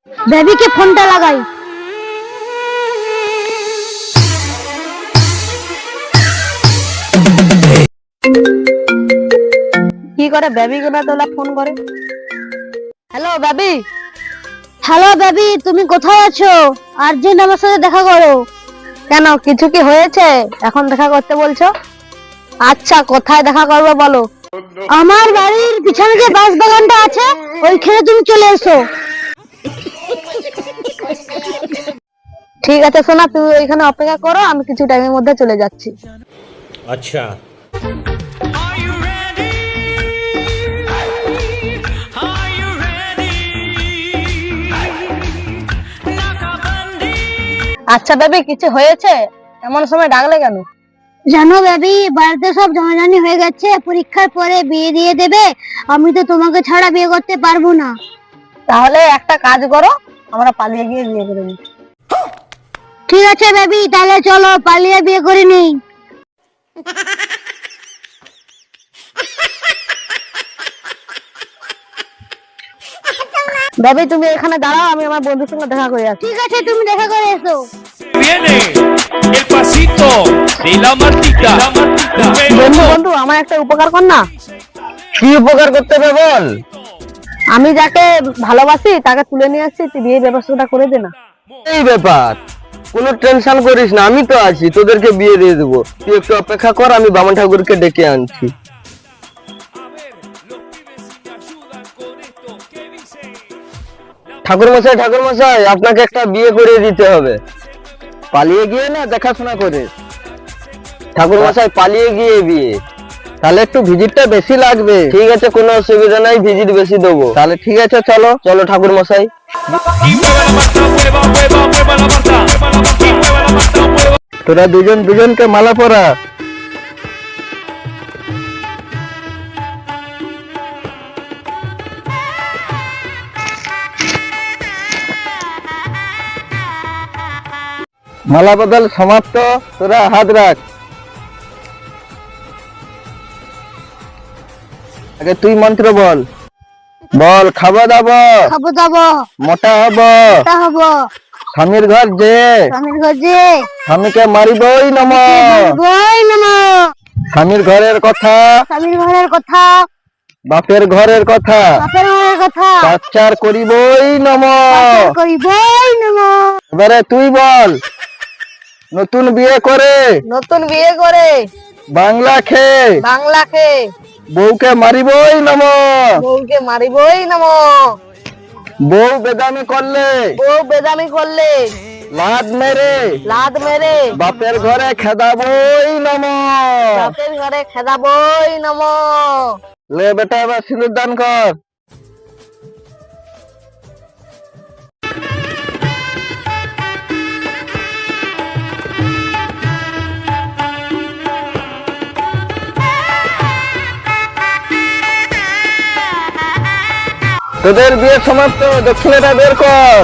বেবিকে ফোনটা লাগাই। কি করে বেবি কোনা তোলা ফোন করে? Hello baby. হ্যালো বেবি, তুমি কোথায় আছো? আর্জেন্ট আমার সাথে দেখা করো। কেন, কিছু কি হয়েছে এখন দেখা করতে বলছো? আচ্ছা, কোথায় দেখা করবো বলো? আমার বাড়ির পিছনে যে বাঁশ বাগানটা আছে ওইখানে তুমি চলে এসো। ঠিক আছে সোনা, তুমি ওইখানে অপেক্ষা করো, আমি কিছু টাইমের মধ্যে চলে যাচ্ছি। अच्छा। আচ্ছা বেবি, কিছু হয়েছে? এমন সময় ডাকলে কেন? জানো বেবি, বাড়িতে সব জমাজমি হয়ে গেছে, পরীক্ষার পরে বিয়ে দিয়ে দেবে। আমি তো তোমাকে ছাড়া বিয়ে করতে পারবো না। তাহলে একটা কাজ করো, আমরা পালিয়ে গিয়ে বিয়ে করে নিই। ঠিক আছে বেবি, তাহলে চলো পালিয়ে বিয়ে করে নিই। বেবি তুমি এখানে দাঁড়াও, আমি আমার বন্ধুর সঙ্গে দেখা করে আসছি। ঠিক আছে, তুমি দেখা করে এসো। Viene el pasito de la martita. বন্ধু বন্ধু, আমার একটা উপকার কর না। কি উপকার করতে হবে বল? আমি যাকে ভালোবাসি তাকে তুলে নিয়ে আসছি, তুই বিয়ে ব্যবস্থাটা করে দে না। এই ব্যাপার, কোনো টেনশন করিস না, আমি তো আছি, তোদেরকে বিয়ে দিয়ে দেবো। তুই একটু অপেক্ষা কর, আমি বামন ঠাকুরকে ডেকে আনছি। ঠাকুর মশাই, আপনাকে একটা বিয়ে করে দিতে হবে। পালিয়ে গিয়ে না, দেখাশোনা করে। ঠাকুর মশাই, পালিয়ে গিয়ে বিয়ে, তাহলে একটু ভিজিটটা বেশি লাগবে। ঠিক আছে, কোনো অসুবিধা নাই, ভিজিট বেশি দেবো। তাহলে ঠিক আছে, চলো চলো ঠাকুর মশাই। Y mueve la marta, mueva, mueva, mueva la marta. Y mueva la marta, mueva. তোরা দুজনকে মালা পরা। মালা বদল সমাপ্ত, তোরা হাত রাখ। আগে তুই মন্ত্র বল। বল, খাবো দাবো, খাবো দাবো, মোটা হবো, তা হবো, স্বামীর ঘর যে, স্বামীর ঘরে স্বামীকে মারিবই নম। বই নমো। স্বামীর ঘরের কথা, স্বামীর ঘরের কথা, বাপের ঘরের কথা, বাপের ঘরের কথা, বাচ্চার করিবই নম। করি বই নমো। এবারে তুই বল, নতুন বিয়ে করে নতুন বিয়ে করে বাংলা খেয়ে বাংলাকে বউকে মারিবই নম। বউকে মারিবই নমো। বউ বেদামি করলে বউ বেদামি করলে লাদ মেরে লাদ মেরে বাপের ঘরে খেদাবই নম। বাপের ঘরে খেদাবই নমো। লে বেটা, এবার সিঁদুর দান কর। তোদের বিয়ে সমাপ্ত, দক্ষিণাটা বের কর।